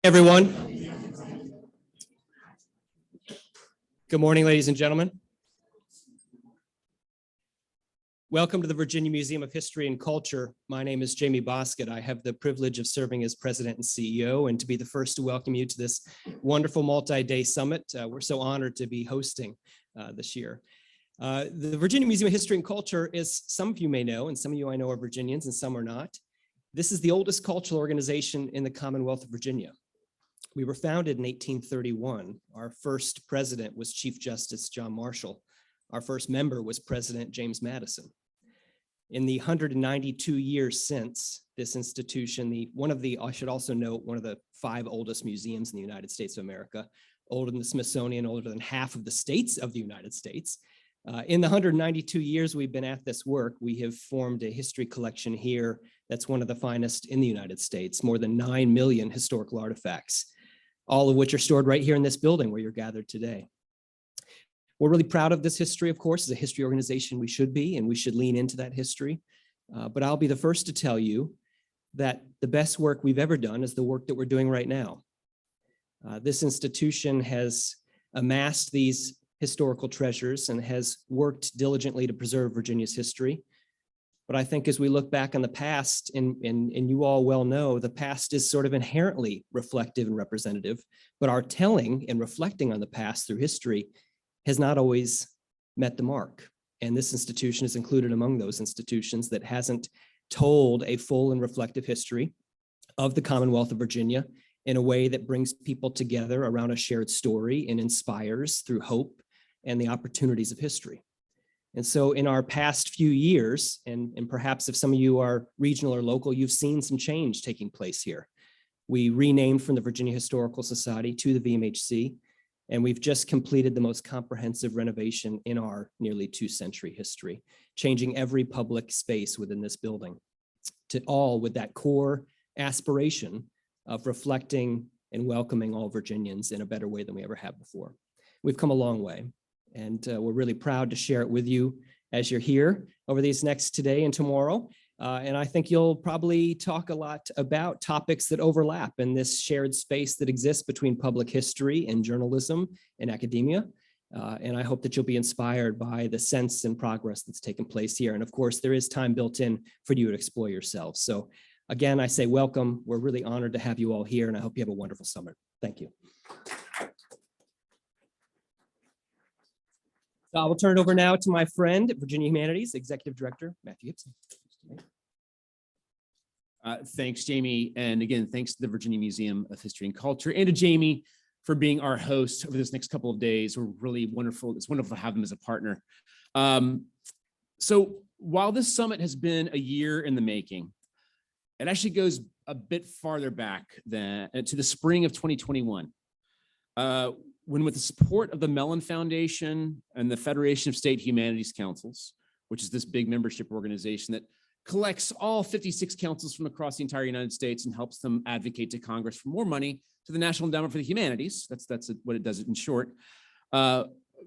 Everyone. Good morning, ladies and gentlemen. Welcome to the Virginia Museum of History and Culture. My name is Jamie Boscott. I have the privilege of serving as president and CEO and to be the first to welcome you to this wonderful multi-day summit. We're so honored to be hosting this year. The Virginia Museum of History and Culture is, some of you may know, and some of you I know are Virginians and some are not. This is the oldest cultural organization in the Commonwealth of Virginia. We were founded in 1831. Our first president was Chief Justice John Marshall. Our first member was President James Madison. In the 192 years since this institution, I should also note, one of the 5 oldest museums in the United States of America, older than the Smithsonian, older than half of the states of the United States. In the 192 years we've been at this work, we have formed a history collection here that's one of the finest in the United States, more than 9 million historical artifacts, all of which are stored right here in this building where you're gathered today. We're really proud of this history, of course. As a history organization, we should be, and we should lean into that history. But I'll be the first to tell you that the best work we've ever done is the work that we're doing right now. This institution has amassed these historical treasures and has worked diligently to preserve Virginia's history. But I think as we look back on the past, and you all well know, the past is sort of inherently reflective and representative, but our telling and reflecting on the past through history has not always met the mark. And this institution is included among those institutions that hasn't told a full and reflective history of the Commonwealth of Virginia in a way that brings people together around a shared story and inspires through hope and the opportunities of history. And so in our past few years, and perhaps if some of you are regional or local, you've seen some change taking place here. We renamed from the Virginia Historical Society to the VMHC, and we've just completed the most comprehensive renovation in our nearly 2-century history, changing every public space within this building, to all with that core aspiration of reflecting and welcoming all Virginians in a better way than we ever have before. We've come a long way. And we're really proud to share it with you as you're here over these next today and tomorrow. And I think you'll probably talk a lot about topics that overlap in this shared space that exists between public history and journalism and academia. And I hope that you'll be inspired by the sense and progress that's taken place here. And of course, there is time built in for you to explore yourselves. So again, I say welcome. We're really honored to have you all here, and I hope you have a wonderful summer. Thank you. I will turn it over now to my friend at Virginia Humanities, Executive Director Matthew Gibson. Thanks, Jamie. And again, thanks to the Virginia Museum of History and Culture and to Jamie for being our host over this next couple of days. We're really wonderful. It's wonderful to have them as a partner. So while this summit has been a year in the making, it actually goes a bit farther back than to the spring of 2021. When with the support of the Mellon Foundation and the Federation of State Humanities Councils, which is this big membership organization that collects all 56 councils from across the entire United States and helps them advocate to Congress for more money to the National Endowment for the Humanities. That's what it does in short.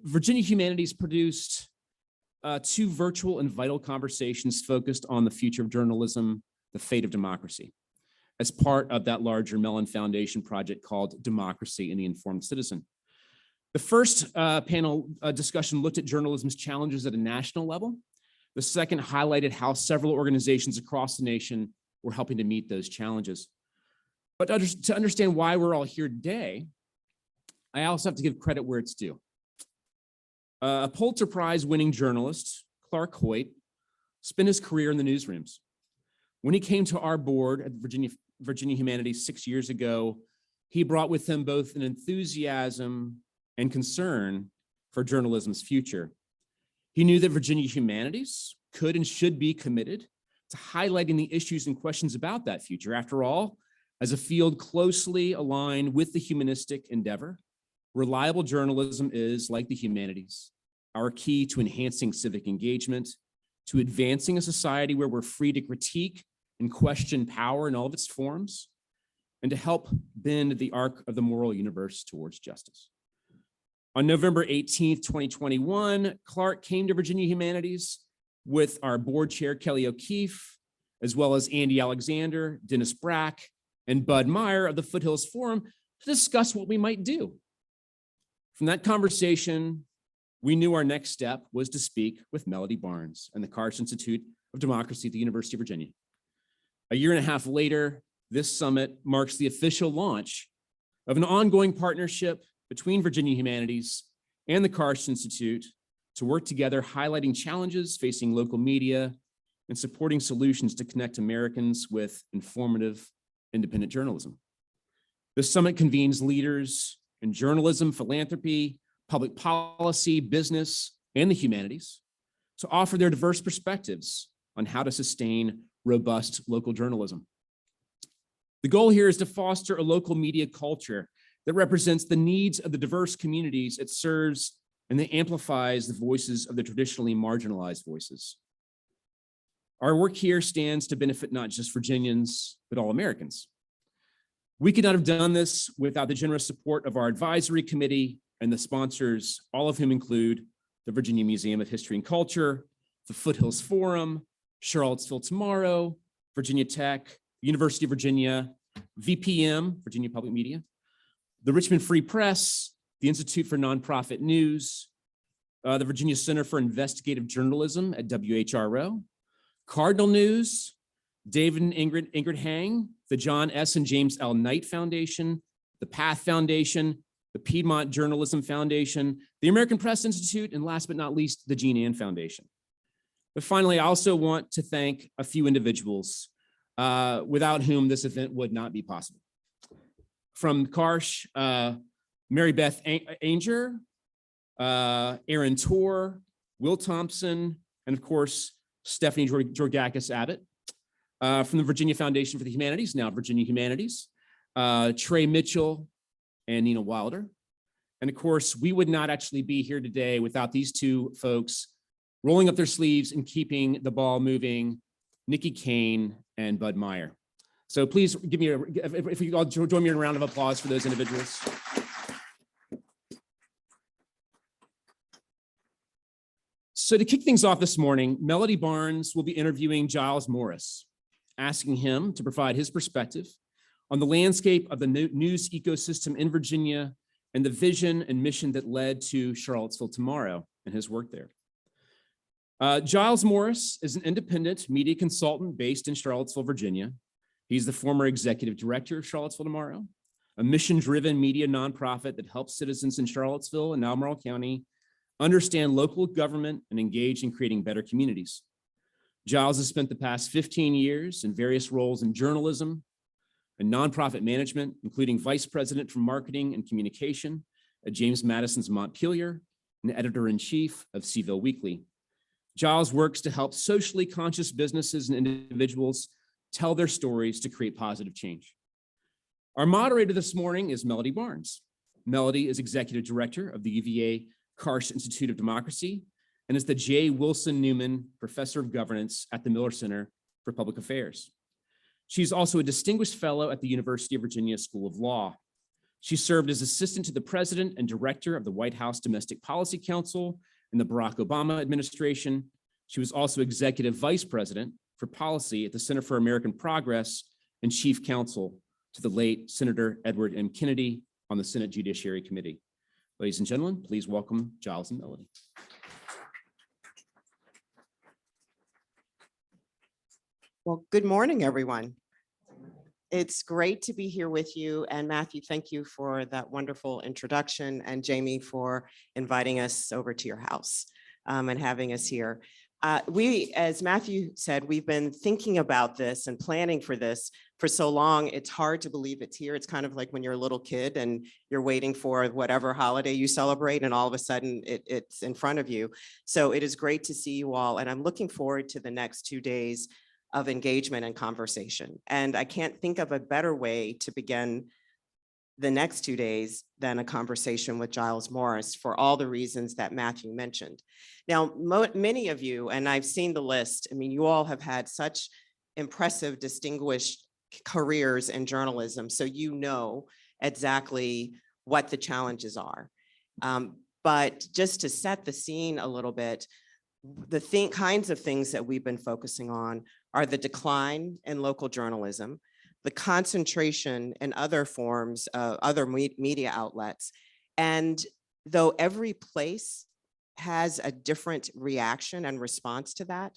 Virginia Humanities produced 2 virtual and vital conversations focused on the future of journalism, the fate of democracy, as part of that larger Mellon Foundation project called Democracy and the Informed Citizen. The first panel discussion looked at journalism's challenges at a national level. The second highlighted how several organizations across the nation were helping to meet those challenges. But to understand why we're all here today, I also have to give credit where it's due. A Pulitzer Prize winning journalist, Clark Hoyt, spent his career in the newsrooms. When he came to our board at Virginia Humanities 6 years ago, he brought with him both an enthusiasm and concern for journalism's future. He knew that Virginia Humanities could and should be committed to highlighting the issues and questions about that future. After all, as a field closely aligned with the humanistic endeavor, reliable journalism is, like the humanities, our key to enhancing civic engagement, to advancing a society where we're free to critique and question power in all of its forms, and to help bend the arc of the moral universe towards justice. On November 18th, 2021, Clark came to Virginia Humanities with our board chair, Kelly O'Keefe, as well as Andy Alexander, Dennis Brack, and Bud Meyer of the Foothills Forum to discuss what we might do. From that conversation, we knew our next step was to speak with Melody Barnes and the Karsh Institute of Democracy at the University of Virginia. A year and a half later, this summit marks the official launch of an ongoing partnership between Virginia Humanities and the Karsh Institute to work together, highlighting challenges facing local media and supporting solutions to connect Americans with informative, independent journalism. This summit convenes leaders in journalism, philanthropy, public policy, business, and the humanities to offer their diverse perspectives on how to sustain robust local journalism. The goal here is to foster a local media culture that represents the needs of the diverse communities it serves and that amplifies the voices of the traditionally marginalized voices. Our work here stands to benefit not just Virginians, but all Americans. We could not have done this without the generous support of our advisory committee and the sponsors, all of whom include the Virginia Museum of History and Culture, the Foothills Forum, Charlottesville Tomorrow, Virginia Tech, University of Virginia, VPM, Virginia Public Media, the Richmond Free Press, the Institute for Nonprofit News, the Virginia Center for Investigative Journalism at WHRO, Cardinal News, David and Ingrid Hang, the John S. and James L. Knight Foundation, the PATH Foundation, the Piedmont Journalism Foundation, the American Press Institute, and last but not least, the Jean Ann Foundation. But finally, I also want to thank a few individuals without whom this event would not be possible. From Karsh, Mary Beth Anger, Aaron Torr, Will Thompson, and of course, Stephanie Georgakis Abbott. From the Virginia Foundation for the Humanities, now Virginia Humanities, Trey Mitchell and Nina Wilder. And of course, we would not actually be here today without these two folks rolling up their sleeves and keeping the ball moving, Nikki Kane and Bud Meyer. So please give me if you all join me in a round of applause for those individuals. So to kick things off this morning, Melody Barnes will be interviewing Giles Morris, asking him to provide his perspective on the landscape of the news ecosystem in Virginia and the vision and mission that led to Charlottesville Tomorrow and his work there. Giles Morris is an independent media consultant based in Charlottesville, Virginia. He's the former executive director of Charlottesville Tomorrow, a mission-driven media nonprofit that helps citizens in Charlottesville and Albemarle County understand local government and engage in creating better communities. Giles has spent the past 15 years in various roles in journalism and nonprofit management, including vice president for marketing and communication at James Madison's Montpelier and editor-in-chief of Seaville Weekly. Giles works to help socially conscious businesses and individuals tell their stories to create positive change. Our moderator this morning is Melody Barnes. Melody is executive director of the UVA Karsh Institute of Democracy and is the J. Wilson Newman Professor of Governance at the Miller Center for Public Affairs. She's also a distinguished fellow at the University of Virginia School of Law. She served as assistant to the president and director of the White House Domestic Policy Council in the Barack Obama administration. She was also executive vice president for policy at the Center for American Progress and chief counsel to the late Senator Edward M. Kennedy on the Senate Judiciary Committee. Ladies and gentlemen, please welcome Giles and Melody. Well, good morning, everyone. It's great to be here with you. And Matthew, thank you for that wonderful introduction, and Jamie for inviting us over to your house and having us here. As Matthew said, we've been thinking about this and planning for this for so long, it's hard to believe it's here. It's kind of like when you're a little kid and you're waiting for whatever holiday you celebrate, and all of a sudden it's in front of you. So it is great to see you all, and I'm looking forward to the next 2 days of engagement and conversation. And I can't think of a better way to begin the next 2 days than a conversation with Giles Morris for all the reasons that Matthew mentioned. Now, many of you, and I've seen the list, I mean, you all have had such impressive, distinguished careers in journalism, so you know exactly what the challenges are. But just to set the scene a little bit, the kinds of things that we've been focusing on are the decline in local journalism, the concentration in other forms, other media outlets. And though every place has a different reaction and response to that,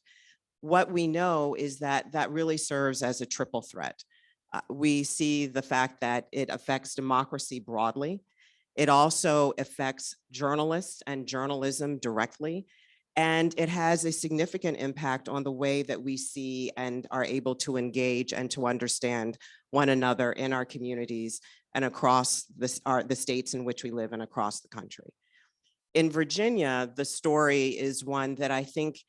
what we know is that that really serves as a triple threat. We see the fact that it affects democracy broadly. It also affects journalists and journalism directly. And it has a significant impact on the way that we see and are able to engage and to understand one another in our communities and across the states in which we live and across the country. In Virginia, the story is one that I think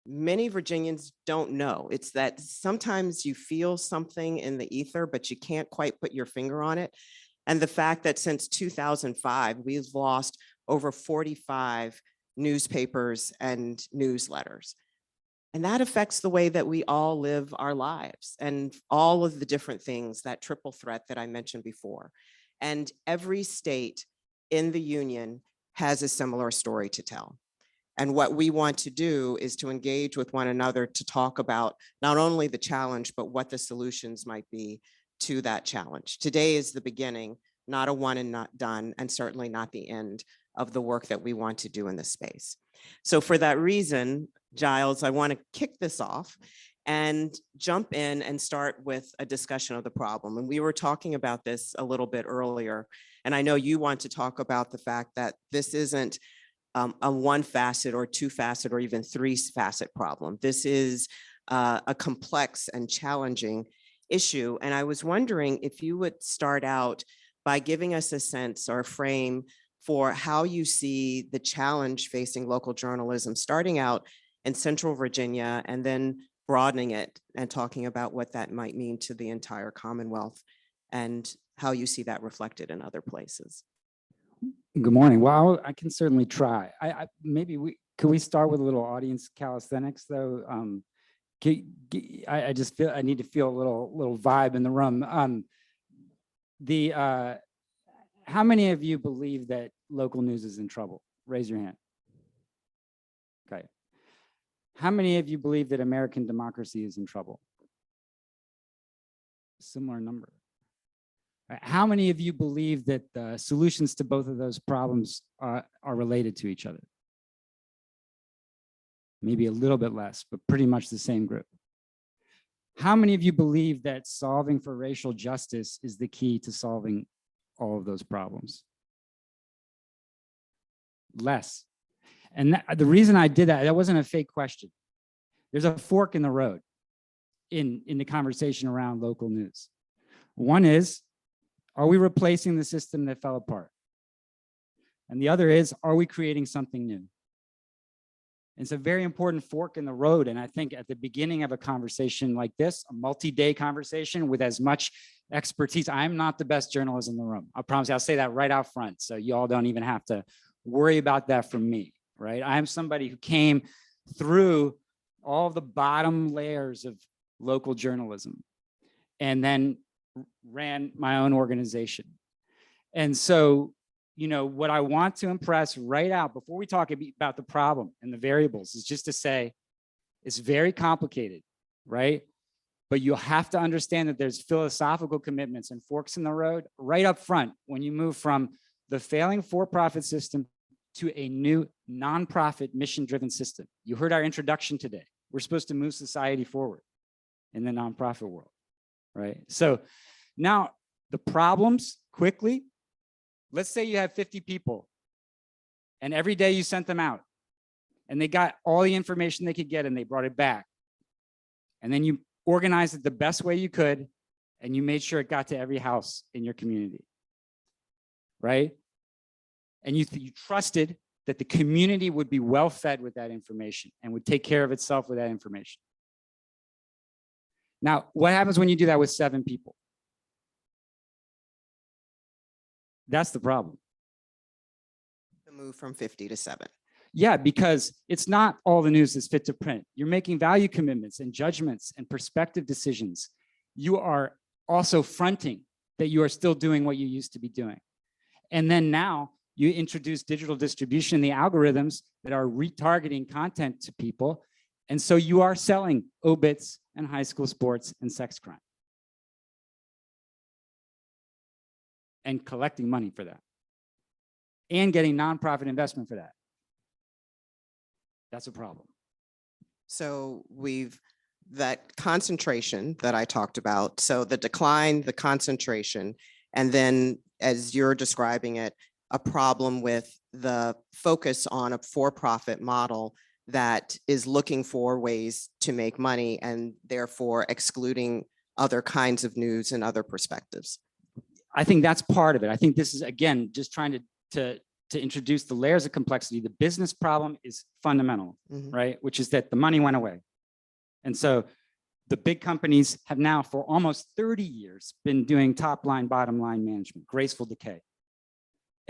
many Virginians don't know. It's that sometimes you feel something in the ether, but you can't quite put your finger on it. And the fact that since 2005, we've lost over 45 newspapers and newsletters. And that affects the way that we all live our lives and all of the different things, that triple threat that I mentioned before. And every state in the union has a similar story to tell. And what we want to do is to engage with one another to talk about not only the challenge, but what the solutions might be to that challenge. Today is the beginning, not a one and not done, and certainly not the end of the work that we want to do in this space. So for that reason, Giles, I want to kick this off and jump in and start with a discussion of the problem. And we were talking about this a little bit earlier, and I know you want to talk about the fact that this isn't a one facet or two facet or even three facet problem. This is a complex and challenging issue. And I was wondering if you would start out by giving us a sense or a frame for how you see the challenge facing local journalism, starting out in Central Virginia and then broadening it and talking about what that might mean to the entire Commonwealth and how you see that reflected in other places. Good morning. Well, I can certainly try. Could we start with a little audience calisthenics though? I just feel I need to feel a little vibe in the room. How many of you believe that local news is in trouble? Raise your hand. Okay. How many of you believe that American democracy is in trouble? Similar number. How many of you believe that the solutions to both of those problems are related to each other? Maybe a little bit less, but pretty much the same group. How many of you believe that solving for racial justice is the key to solving all of those problems? Less. And the reason I did that wasn't a fake question. There's a fork in the road in the conversation around local news. One is, are we replacing the system that fell apart? And the other is, are we creating something new? It's a very important fork in the road. And I think at the beginning of a conversation like this, a multi-day conversation with as much expertise, I'm not the best journalist in the room. I promise you, I'll say that right out front. So you all don't even have to worry about that from me, right? I'm somebody who came through all the bottom layers of local journalism and then ran my own organization. And so, you know, what I want to impress right out before we talk about the problem and the variables is just to say, it's very complicated, right? But you'll have to understand that there's philosophical commitments and forks in the road right up front when you move from the failing for-profit system to a new nonprofit mission-driven system. You heard our introduction today. We're supposed to move society forward in the nonprofit world, right? So now the problems quickly, let's say you have 50 people and every day you sent them out and they got all the information they could get and they brought it back. And then you organized it the best way you could and you made sure it got to every house in your community, right? And you trusted that the community would be well fed with that information and would take care of itself with that information. Now, what happens when you do that with 7 people? That's the problem. The move from 50 to 7. Yeah, because it's not all the news that's fit to print. You're making value commitments and judgments and perspective decisions. You are also fronting that you are still doing what you used to be doing. And then now you introduce digital distribution, the algorithms that are retargeting content to people. And so you are selling obits and high school sports and sex crime. and collecting money for that and getting nonprofit investment for that. That's a problem. So that concentration that I talked about, so the decline, the concentration, and then as you're describing it, a problem with the focus on a for-profit model that is looking for ways to make money and therefore excluding other kinds of news and other perspectives. I think that's part of it. I think this is, again, just trying to introduce the layers of complexity. The business problem is fundamental, right? Which is that the money went away. And so the big companies have now for almost 30 years been doing top line, bottom line management, graceful decay.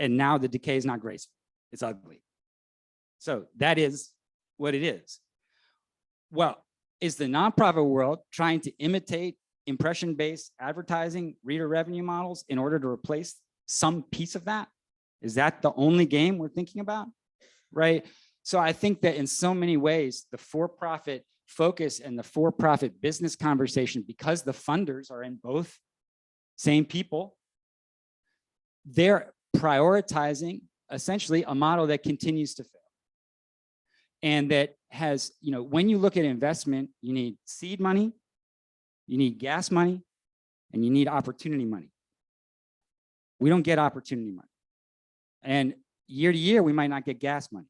And now the decay is not graceful, it's ugly. So that is what it is. Well, is the nonprofit world trying to imitate impression-based advertising, reader revenue models in order to replace some piece of that? Is that the only game we're thinking about, right? So I think that in so many ways, the for-profit focus and the for-profit business conversation, because the funders are in both same people, they're prioritizing essentially a model that continues to fail. And that has, when you look at investment, you need seed money, you need gas money, and you need opportunity money. We don't get opportunity money. And year to year, we might not get gas money.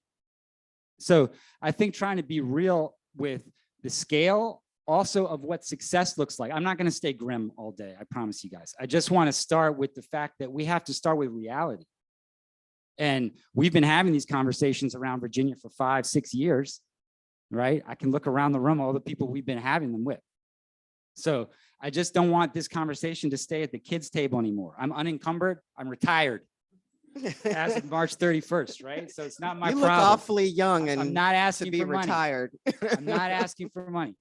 So I think trying to be real with the scale also of what success looks like. I'm not going to stay grim all day, I promise you guys. I just want to start with the fact that we have to start with reality. And we've been having these conversations around Virginia for 5-6 years, right? I can look around the room, all the people we've been having them with. So I just don't want this conversation to stay at the kids' table anymore. I'm unencumbered, I'm retired as of March 31st, right? So it's not my problem. You look awfully young and I'm not asking to be for money. retired. I'm not asking for money.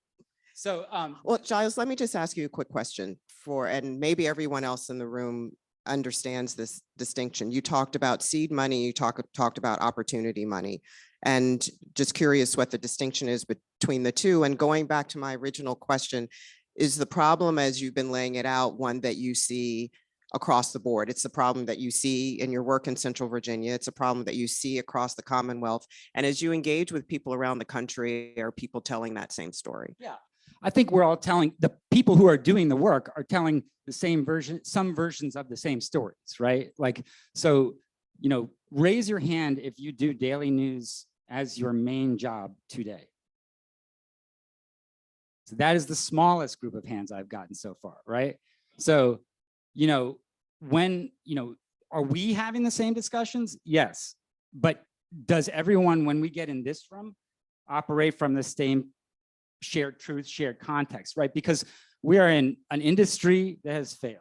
So, well, Giles, let me just ask you a quick question and maybe everyone else in the room understands this distinction. You talked about seed money, you talked about opportunity money, and just curious what the distinction is between the two. And going back to my original question, is the problem as you've been laying it out one that you see across the board? It's the problem that you see in your work in Central Virginia. It's a problem that you see across the Commonwealth. And as you engage with people around the country, are people telling that same story? Yeah, I think we're all telling, the people who are doing the work are telling the same version, some versions of the same stories, right? Like, so, raise your hand if you do daily news as your main job today. So that is the smallest group of hands I've gotten so far, right? So, when, are we having the same discussions? Yes. But does everyone, when we get in this room, operate from the same shared truth, shared context, right? Because we are in an industry that has failed.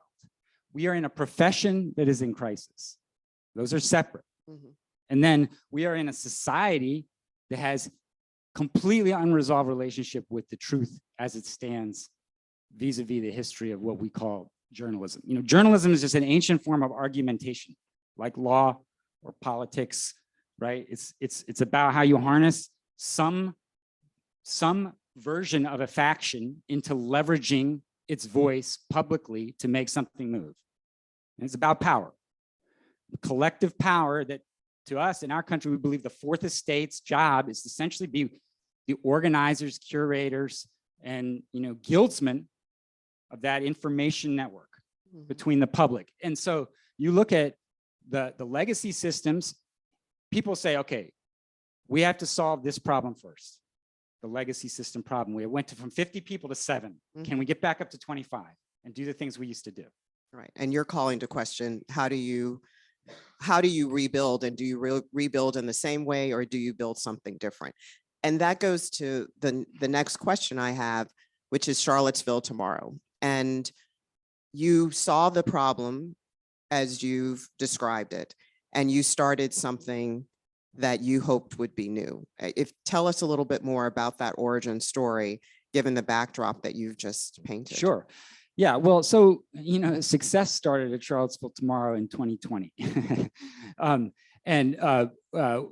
We are in a profession that is in crisis. Those are separate. And then we are in a society that has completely unresolved relationship with the truth as it stands vis-a-vis the history of what we call journalism. Journalism is just an ancient form of argumentation, like law or politics, right? It's about how you harness some version of a faction into leveraging its voice publicly to make something move. And it's about power, collective power that to us in our country, we believe the fourth estate's job is to essentially be the organizers, curators, and guildsmen of that information network between the public. And so you look at the legacy systems, people say, okay, we have to solve this problem first. The legacy system problem. We went from 50 people to 7. Can we get back up to 25 and do the things we used to do? Right. And you're calling to question, how do you rebuild, and do you rebuild in the same way, or do you build something different? And that goes to the next question I have, which is Charlottesville tomorrow. And you saw the problem as you've described it, and you started something that you hoped would be new. Tell us a little bit more about that origin story, given the backdrop that you've just painted. Sure. Yeah, well, so, success started at Charlottesville tomorrow in 2020.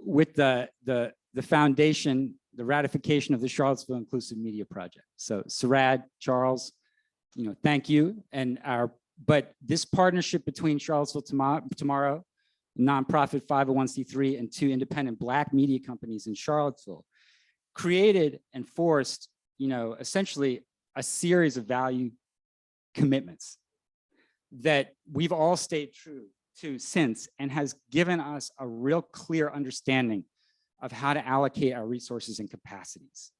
With the foundation, the ratification of the Charlottesville Inclusive Media Project. So Sarad, Charles, thank you. And our But this partnership between Charlottesville Tomorrow, nonprofit 501c3, and 2 independent Black media companies in Charlottesville created and forced, essentially a series of value commitments that we've all stayed true to since, and has given us a real clear understanding of how to allocate our resources and capacities.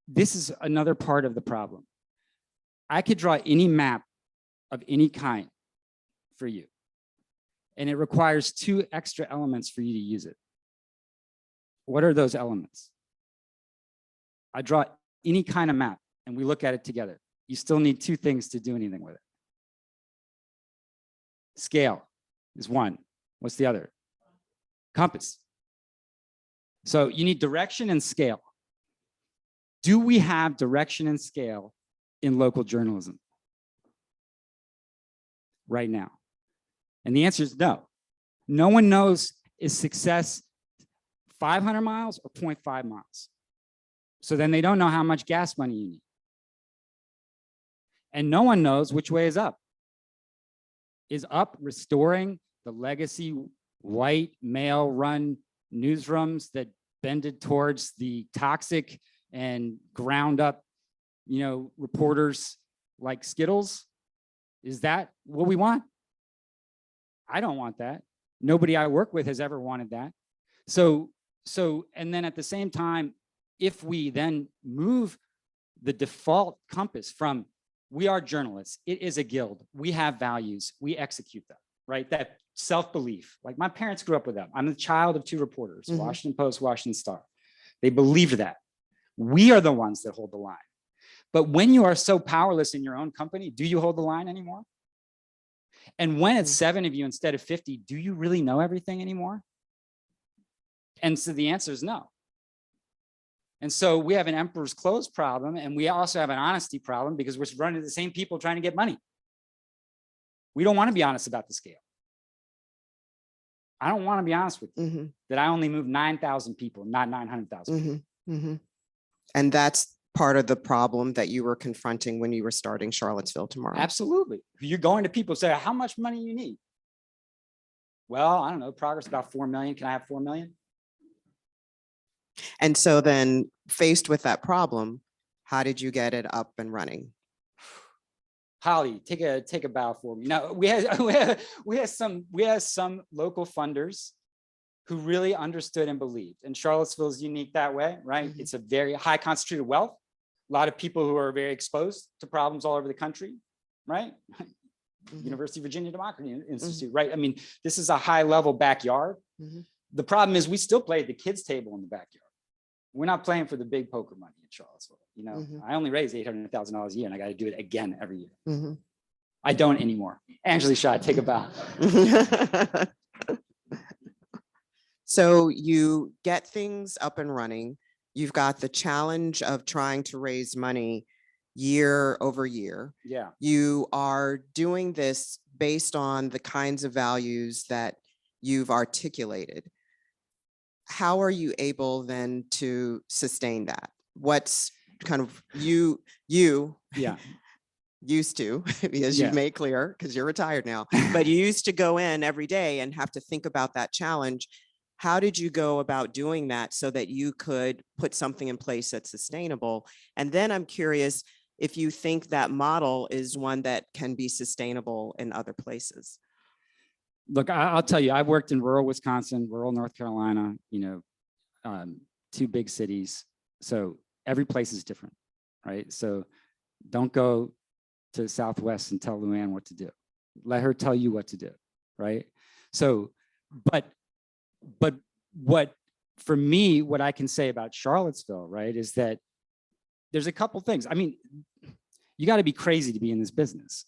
This is another part of the problem. I could draw any map of any kind for you, and it requires 2 extra elements for you to use it. What are those elements? I draw any kind of map and we look at it together. You still need 2 things to do anything with it. Scale is one. What's the other? Compass. So you need direction and scale. Do we have direction and scale in local journalism right now? And the answer is no. No one knows, is success 500 miles or 0.5 miles? So then they don't know how much gas money you need. And no one knows which way is up. Is up restoring the legacy white male-run newsrooms that bended towards the toxic and ground up, reporters like Skittles? Is that what we want? I don't want that. Nobody I work with has ever wanted that. So, and then at the same time, if we then move the default compass from, we are journalists, it is a guild, we have values, we execute them, right? That self-belief, like my parents grew up with them. I'm the child of 2 reporters, Washington Post, Washington Star. They believed that. We are the ones that hold the line. But when you are so powerless in your own company, do you hold the line anymore? And when it's 7 of you instead of 50, do you really know everything anymore? And so the answer is no. And so we have an emperor's clothes problem, and we also have an honesty problem because we're running to the same people trying to get money. We don't want to be honest about the scale. I don't want to be honest with you that I only moved 9,000 people, not 900,000 people. And that's part of the problem that you were confronting when you were starting Charlottesville Tomorrow. Absolutely. You're going to people say, how much money you need? Well, I don't know, progress about 4 million. Can I have 4 million? And so then faced with that problem, how did you get it up and running? Holly, take a bow for me. Now we had some local funders who really understood and believed. And Charlottesville is unique that way, right? It's a very high concentrated wealth. A lot of people who are very exposed to problems all over the country, right? University of Virginia Democracy Institute, right? I mean, this is a high level backyard. The problem is we still play at the kids' table in the backyard. We're not playing for the big poker money in Charlottesville. I only raise $800,000 a year and I got to do it again every year. I don't anymore. Angela Shaw, take a bow. So you get things up and running. You've got the challenge of trying to raise money year over year. Yeah. You are doing this based on the kinds of values that you've articulated. How are you able then to sustain that? What's kind of you Yeah. used to, as you've made clear, because you're retired now, but you used to go in every day and have to think about that challenge. How did you go about doing that so that you could put something in place that's sustainable? And then I'm curious if you think that model is one that can be sustainable in other places. Look, I'll tell you, I've worked in rural Wisconsin, rural North Carolina, 2 big cities. So every place is different, right? So don't go to Southwest and tell Luann what to do. Let her tell you what to do, right? So, but what, for me, what I can say about Charlottesville, right, is that there's a couple things. I mean, you got to be crazy to be in this business.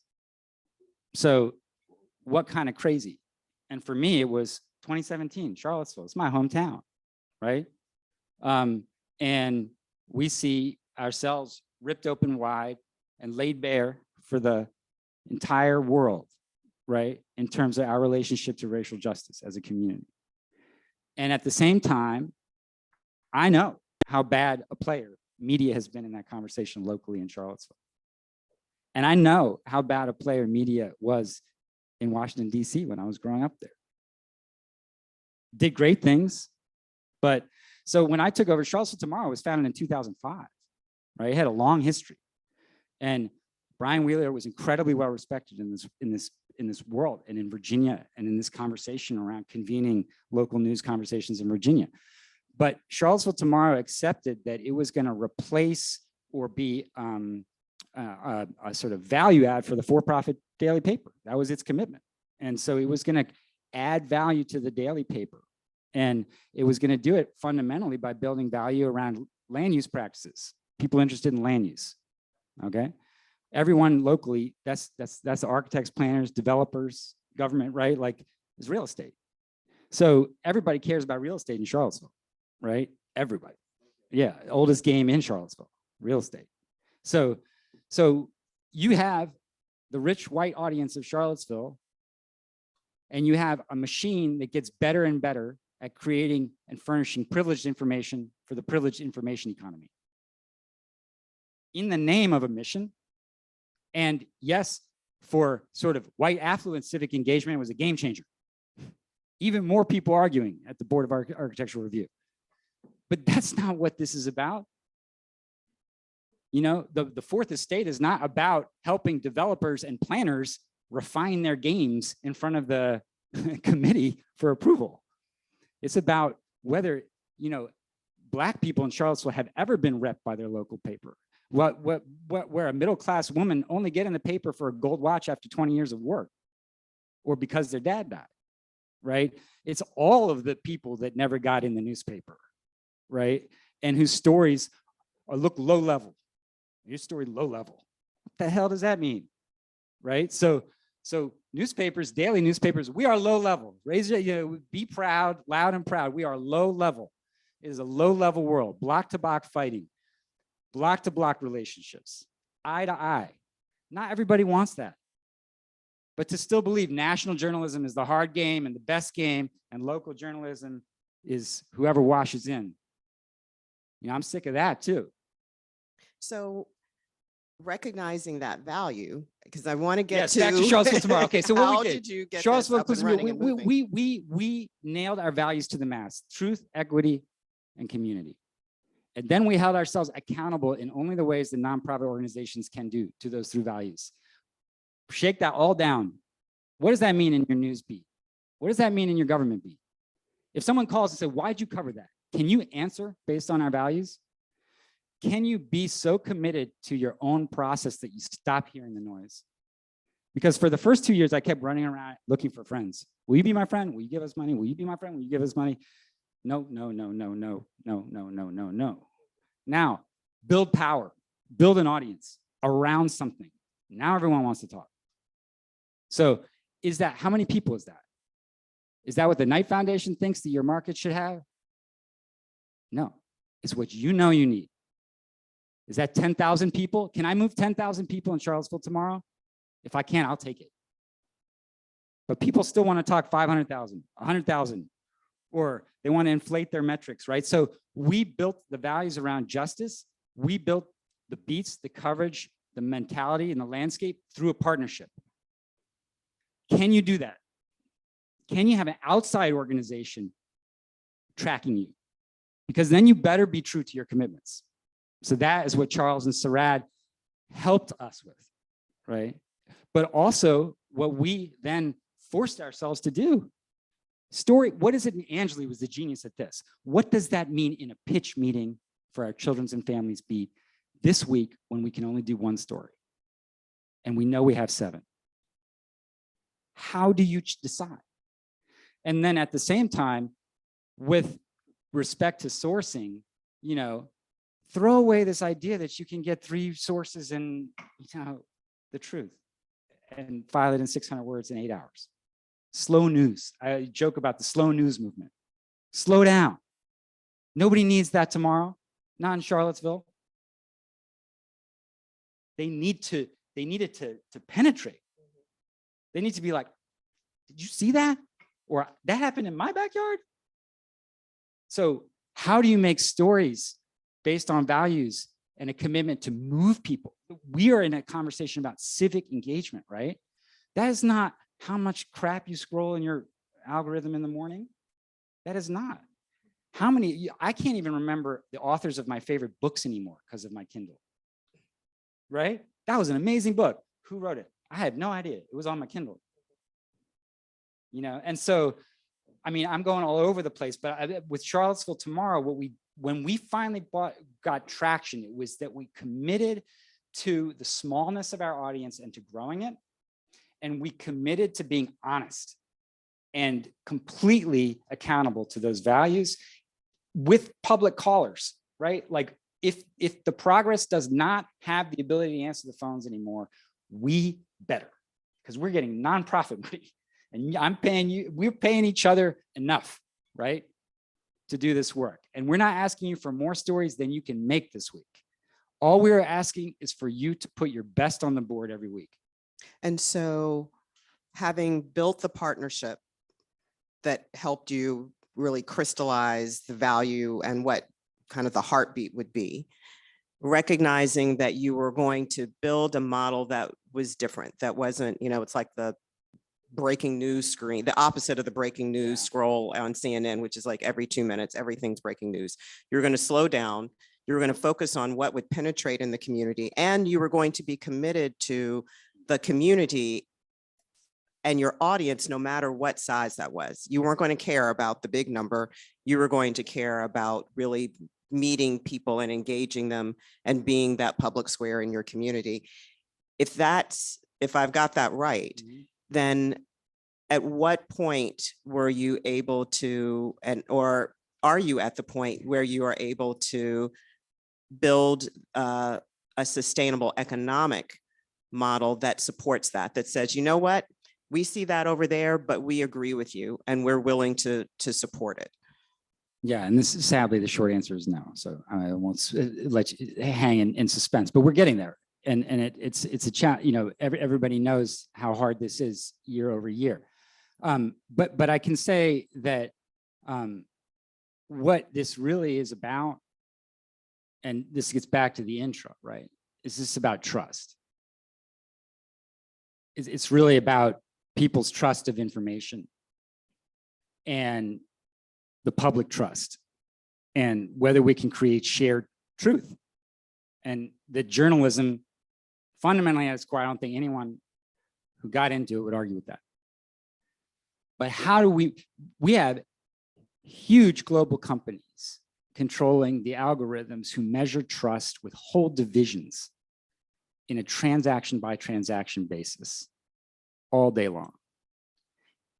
So what kind of crazy? And for me, it was 2017, Charlottesville. It's my hometown, right? And we see ourselves ripped open wide and laid bare for the entire world, right? In terms of our relationship to racial justice as a community. And at the same time, I know how bad a player media has been in that conversation locally in Charlottesville. And I know how bad a player media was in Washington, D.C. when I was growing up there. Did great things. But so when I took over, Charlottesville Tomorrow was founded in 2005, right? It had a long history. And Brian Wheeler was incredibly well respected in this world and in Virginia and in this conversation around convening local news conversations in Virginia. But Charlottesville Tomorrow accepted that it was going to replace or be a sort of value add for the for-profit daily paper. That was its commitment. And so it was going to add value to the daily paper. And it was going to do it fundamentally by building value around land use practices, people interested in land use, okay? Everyone locally, that's the architects, planners, developers, government, right? Like, is real estate. So everybody cares about real estate in Charlottesville, right? Everybody. Yeah, oldest game in Charlottesville, real estate. So you have the rich white audience of Charlottesville, and you have a machine that gets better and better at creating and furnishing privileged information for the privileged information economy. In the name of a mission, and yes, for sort of white affluent civic engagement, it was a game changer. Even more people arguing at the Board of Architectural Review. But that's not what this is about. You know, the fourth estate is not about helping developers and planners refine their games in front of the committee for approval. It's about whether, you know, Black people in Charlottesville have ever been repped by their local paper. Where a middle-class woman only get in the paper for a gold watch after 20 years of work, or because their dad died, right? It's all of the people that never got in the newspaper, right? And whose stories look low level. Your story low level. What the hell does that mean, right? So newspapers, daily newspapers, we are low level. Raise your, you know, be proud, loud and proud. We are low level. It is a low level world, block to block fighting, block to block relationships, eye to eye. Not everybody wants that. But to still believe national journalism is the hard game and the best game, and local journalism is whoever washes in. You know, I'm sick of that too. So recognizing that value, because I want to get to back to Charlottesville Tomorrow. Okay, so what how we did you get Charlottesville this up and running and moving? we nailed our values to the mast: truth, equity, and community. And then we held ourselves accountable in only the ways that nonprofit organizations can do to those three values. Shake that all down. What does that mean in your news beat? What does that mean in your government beat? If someone calls and says, why'd you cover that? Can you answer based on our values? Can you be so committed to your own process that you stop hearing the noise? Because for the first 2 years, I kept running around looking for friends. Will you be my friend? Will you give us money? Will you be my friend? Will you give us money? No, no, no, no, no, no, no, no, no, no. Now, build power, build an audience around something. Now everyone wants to talk. So is that, how many people is that? Is that what the Knight Foundation thinks that your market should have? No, it's what you know you need. Is that 10,000 people? Can I move 10,000 people in Charlottesville tomorrow? If I can, I'll take it. But people still want to talk 500,000, 100,000, or they want to inflate their metrics, right? So we built the values around justice. We built the beats, the coverage, the mentality, and the landscape through a partnership. Can you do that? Can you have an outside organization tracking you? Because then you better be true to your commitments. So that is what Charles and Sarad helped us with, right? But also what we then forced ourselves to do. Story, what is it? And Angeli was the genius at this. What does that mean in a pitch meeting for our Children's and Families beat this week when we can only do one story? And we know we have 7. How do you decide? And then at the same time, with respect to sourcing, you know, throw away this idea that you can get 3 sources and, you know, the truth and file it in 600 words in 8 hours. Slow news. I joke about the slow news movement. Slow down. Nobody needs that tomorrow, not in Charlottesville. They need it to penetrate. They need to be like, did you see that? Or that happened in my backyard? So how do you make stories based on values and a commitment to move people. We are in a conversation about civic engagement, right? That is not how much crap you scroll in your algorithm in the morning. That is not. How many, I can't even remember the authors of my favorite books anymore because of my Kindle, right? That was an amazing book. Who wrote it? I had no idea. It was on my Kindle. You know, and so, I mean, I'm going all over the place, but with Charlottesville tomorrow, when we finally got traction, it was that we committed to the smallness of our audience and to growing it. And we committed to being honest and completely accountable to those values with public callers, right? Like if the progress does not have the ability to answer the phones anymore, we better, because we're getting nonprofit money. And I'm paying you, we're paying each other enough, right, to do this work. And we're not asking you for more stories than you can make this week. All we're asking is for you to put your best on the board every week. And so having built the partnership that helped you really crystallize the value and what kind of the heartbeat would be, recognizing that you were going to build a model that was different, that wasn't, you know, it's like the breaking news screen, the opposite of the breaking news scroll on CNN, which is like every 2 minutes, everything's breaking news. You're going to slow down. You're going to focus on what would penetrate in the community, and you were going to be committed to the community and your audience, no matter what size that was. You weren't going to care about the big number. You were going to care about really meeting people and engaging them and being that public square in your community. If I've got that right, then at what point were you able to, or are you at the point where you are able to build a sustainable economic model that supports that says, you know what, we see that over there, but we agree with you and we're willing to support it? Yeah, and this is sadly the short answer is no. So I won't let you hang in suspense, but we're getting there. And it's a chat. You know, everybody knows how hard this is year over year. But I can say that what this really is about, and this gets back to the intro, right? Is this about trust? It's really about people's trust of information and the public trust, and whether we can create shared truth. And that journalism fundamentally at its core, I don't think anyone who got into it would argue with that. But how do we have huge global companies controlling the algorithms who measure trust with whole divisions in a transaction by transaction basis all day long.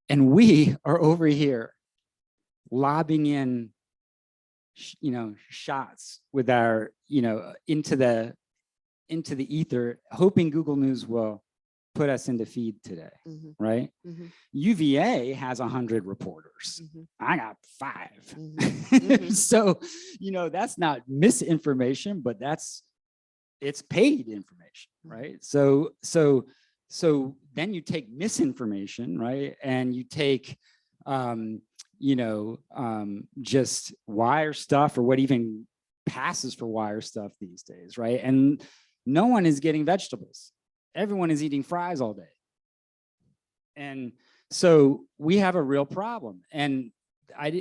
And we are over here lobbing in, you know, shots with our, you know, into the ether, hoping Google News will put us into feed today, right? UVA has 100 reporters. I got 5. So, you know, that's not misinformation, but it's paid information, right? So then you take misinformation, right? And you take, you know, just wire stuff, or what even passes for wire stuff these days, right? And no one is getting vegetables. Everyone is eating fries all day. And so we have a real problem. And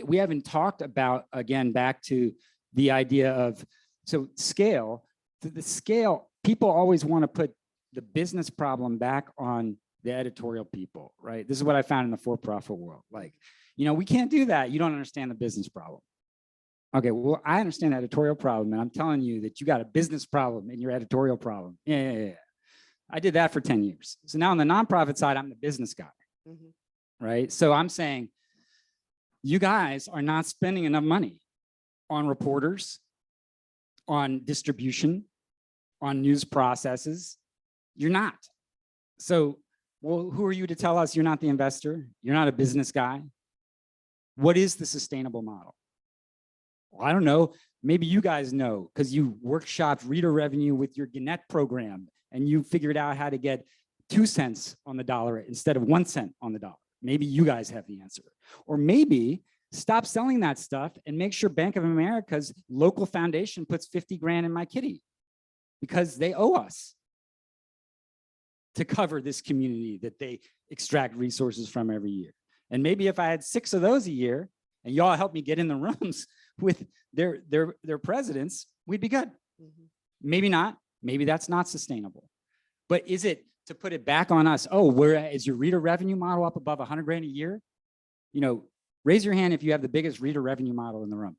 we haven't talked about, again, back to the idea of, so scale, the scale, people always want to put the business problem back on the editorial people, right? This is what I found in the for-profit world. Like, you know, we can't do that. You don't understand the business problem. Okay, well, I understand the editorial problem, and I'm telling you that you got a business problem in your editorial problem. Yeah. I did that for 10 years. So now on the nonprofit side, I'm the business guy, right? So I'm saying, you guys are not spending enough money on reporters, on distribution, on news processes. You're not. So, well, who are you to tell us you're not the investor? You're not a business guy. What is the sustainable model? Well, I don't know. Maybe you guys know, because you workshopped reader revenue with your Gannett program, and you figured out how to get 2 cents on the dollar instead of 1 cent on the dollar. Maybe you guys have the answer. Or maybe stop selling that stuff and make sure Bank of America's local foundation puts 50 grand in my kitty. because they owe us to cover this community that they extract resources from every year. And maybe if I had 6 of those a year and y'all help me get in the rooms with their presidents, we'd be good. Mhm. Maybe not. Maybe that's not sustainable. But is it to put it back on us? Oh, is your reader revenue model up above 100 grand a year? You know, raise your hand if you have the biggest reader revenue model in the room.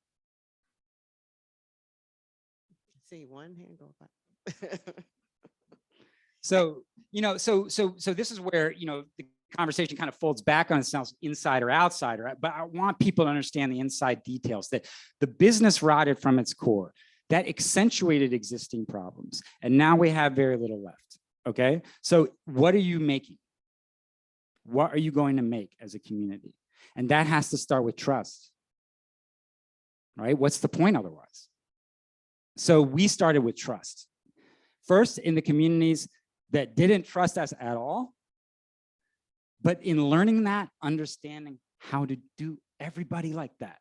See one hand go by. So, you know, so this is where, you know, the conversation kind of folds back on itself, insider, outsider. But I want people to understand the inside details, that the business rotted from its core. That accentuated existing problems. And now we have very little left. Okay. So what are you making? What are you going to make as a community? And that has to start with trust. Right? What's the point otherwise? So we started with trust. First, in the communities that didn't trust us at all, but in learning that, understanding how to do everybody like that.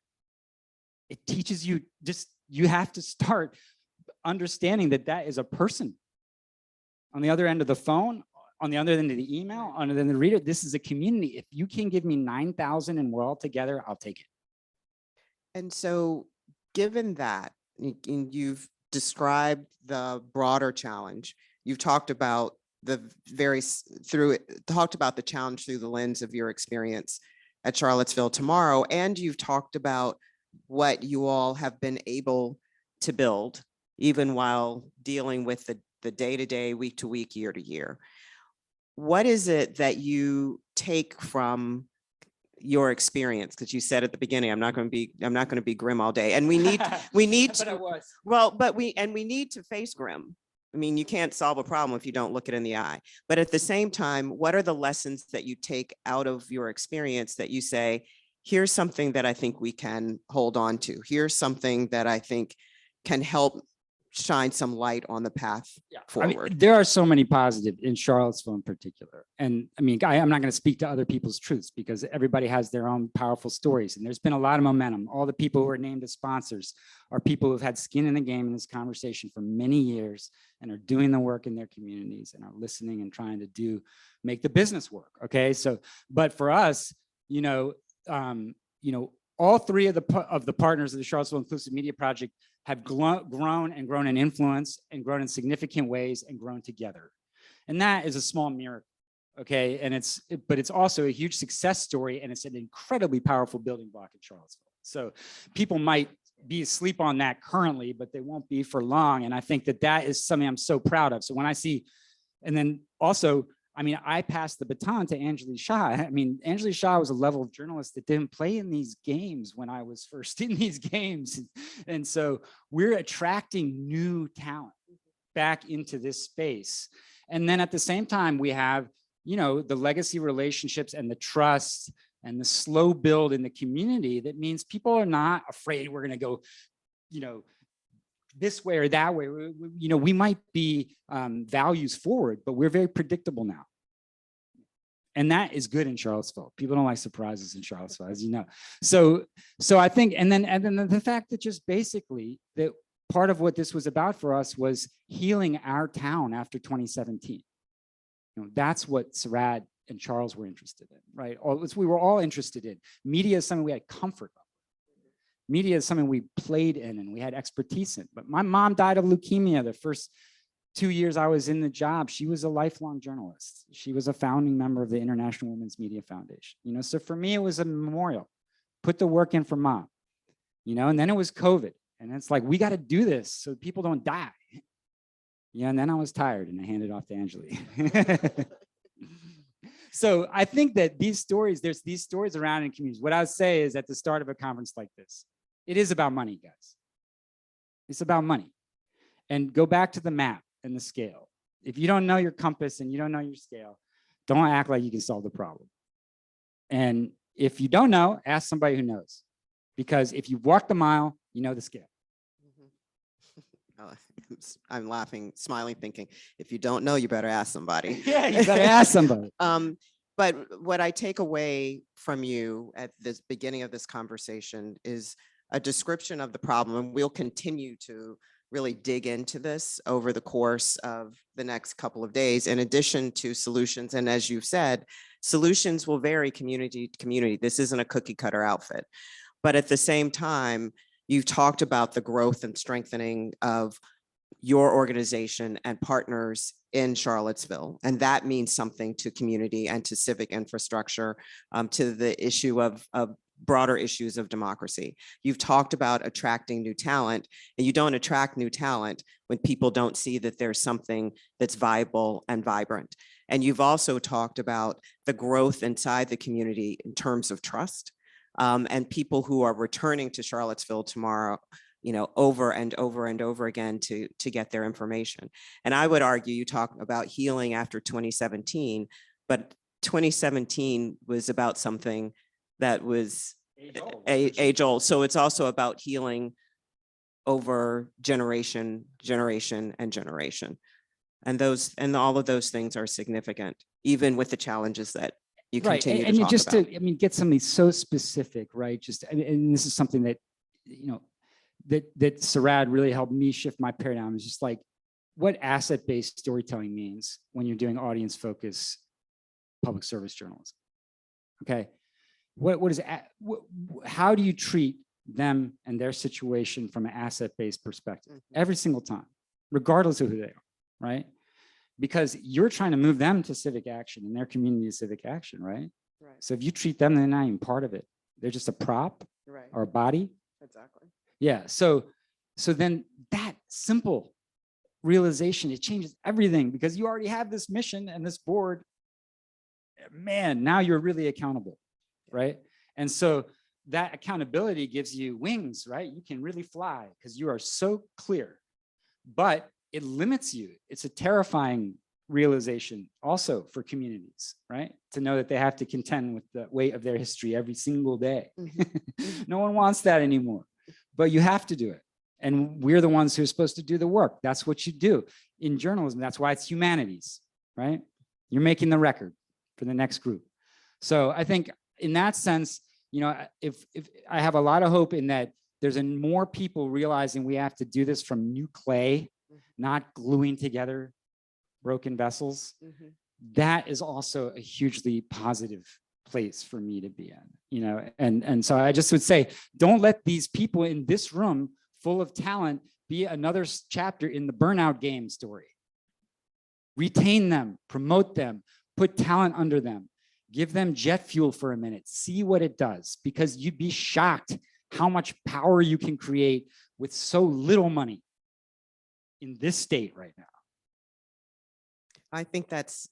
It teaches you you have to start understanding that that is a person. On the other end of the phone, on the other end of the email, on the other end of the reader, this is a community. If you can give me 9,000 and we're all together, I'll take it. And so given that, you've described the broader challenge, you've talked about the challenge through the lens of your experience at Charlottesville Tomorrow, and you've talked about what you all have been able to build, even while dealing with the day-to-day, week-to-week, year-to-year. What is it that you take from your experience? Because you said at the beginning, I'm not going to be grim all day, and we need But I was. well, but we need to face grim. I mean, you can't solve a problem if you don't look it in the eye. But at the same time, what are the lessons that you take out of your experience that you say, here's something that I think we can hold on to. Here's something that I think can help shine some light on the path forward. There are so many positives in Charlottesville in particular. And I mean, I'm not going to speak to other people's truths because everybody has their own powerful stories. And there's been a lot of momentum. All the people who are named as sponsors are people who've had skin in the game in this conversation for many years and are doing the work in their communities and are listening and trying to make the business work. Okay. So, but for us, all 3 of the partners of the Charlottesville Inclusive Media Project have grown in influence and grown in significant ways and grown together. And that is a small miracle, okay? And but it's also a huge success story, and it's an incredibly powerful building block in Charlottesville. So people might be asleep on that currently, but they won't be for long. And I think that is something I'm so proud of. So when I see, and then also, I mean, I passed the baton to Anjali Shah. I mean, Anjali Shah was a level of journalist that didn't play in these games when I was first in these games. And so we're attracting new talent back into this space. And then at the same time, we have, the legacy relationships and the trust and the slow build in the community. That means people are not afraid we're going to go, this way or that way. We might be values forward, but we're very predictable now. And that is good in Charlottesville. People don't like surprises in Charlottesville, as you know. So I think, and then the fact that just basically that part of what this was about for us was healing our town after 2017. That's what Sarad and Charles were interested in, right? We were all interested in. Media is something we had comfort of. Media is something we played in and we had expertise in. But my mom died of leukemia the first 2 years I was in the job. She was a lifelong journalist. She was a founding member of the International Women's Media Foundation. So for me, it was a memorial. Put the work in for mom, and then it was COVID. And it's like, we got to do this so people don't die. And then I was tired and I handed it off to Anjali. So I think that there's these stories around in communities. What I would say is at the start of a conference like this, it is about money, guys. It's about money. And go back to the map and the scale. If you don't know your compass and you don't know your scale, don't act like you can solve the problem. And if you don't know, ask somebody who knows. Because if you walk the mile, you know the scale. I'm laughing, smiling, thinking, if you don't know, you better ask somebody. Yeah, you better ask somebody. But what I take away from you at this beginning of this conversation is a description of the problem, and we'll continue to really dig into this over the course of the next couple of days, in addition to solutions. And as you've said, solutions will vary community to community. This isn't a cookie cutter outfit. But at the same time, you've talked about the growth and strengthening of your organization and partners in Charlottesville. And that means something to community and to civic infrastructure, to the issue of broader issues of democracy. You've talked about attracting new talent, and you don't attract new talent when people don't see that there's something that's viable and vibrant. And you've also talked about the growth inside the community in terms of trust, and people who are returning to Charlottesville tomorrow, over and over and over again to get their information. And I would argue, you talk about healing after 2017, but 2017 was about something that was age old. So it's also about healing over generation, and generation. And all of those things are significant, even with the challenges that you continue to talk just about. to, get something so specific, right? And this is something that, that Sarad really helped me shift my paradigm, is just like what asset-based storytelling means when you're doing audience-focused public service journalism. Okay, how do you treat them and their situation from an asset-based perspective every single time, regardless of who they are, right? Because you're trying to move them to civic action and their community to civic action, right? Right. So if you treat them, they're not even part of it. They're just a prop or a body. Exactly. Yeah. So then that simple realization, it changes everything, because you already have this mission and this board. Man, now you're really accountable, right? And so that accountability gives you wings, right? You can really fly because you are so clear, but it limits you. It's a terrifying realization also for communities, right? To know that they have to contend with the weight of their history every single day. No one wants that anymore, but you have to do it. And we're the ones who are supposed to do the work. That's what you do in journalism. That's why it's humanities, right? You're making the record for the next group. So I think in that sense, if I have a lot of hope in that there's more people realizing we have to do this from new clay, not gluing together broken vessels. That is also a hugely positive place for me to be in, and so I just would say, don't let these people in this room full of talent be another chapter in the burnout game story. Retain them, promote them, put talent under them, give them jet fuel for a minute, see what it does, because you'd be shocked how much power you can create with so little money in this state right now. I think that's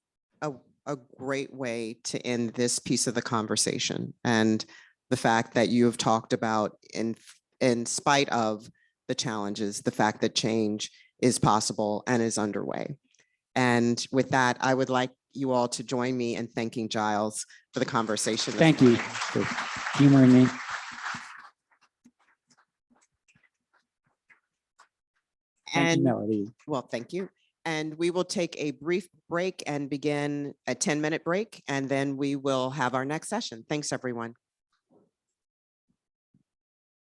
a great way to end this piece of the conversation, and the fact that you have talked about, in spite of the challenges, the fact that change is possible and is underway. And with that, I would like you all to join me in thanking Giles for the conversation. Thank you for humoring me. Thank you, Melody. Well, thank you. And we will take a brief break and begin a 10-minute break, and then we will have our next session. Thanks, everyone.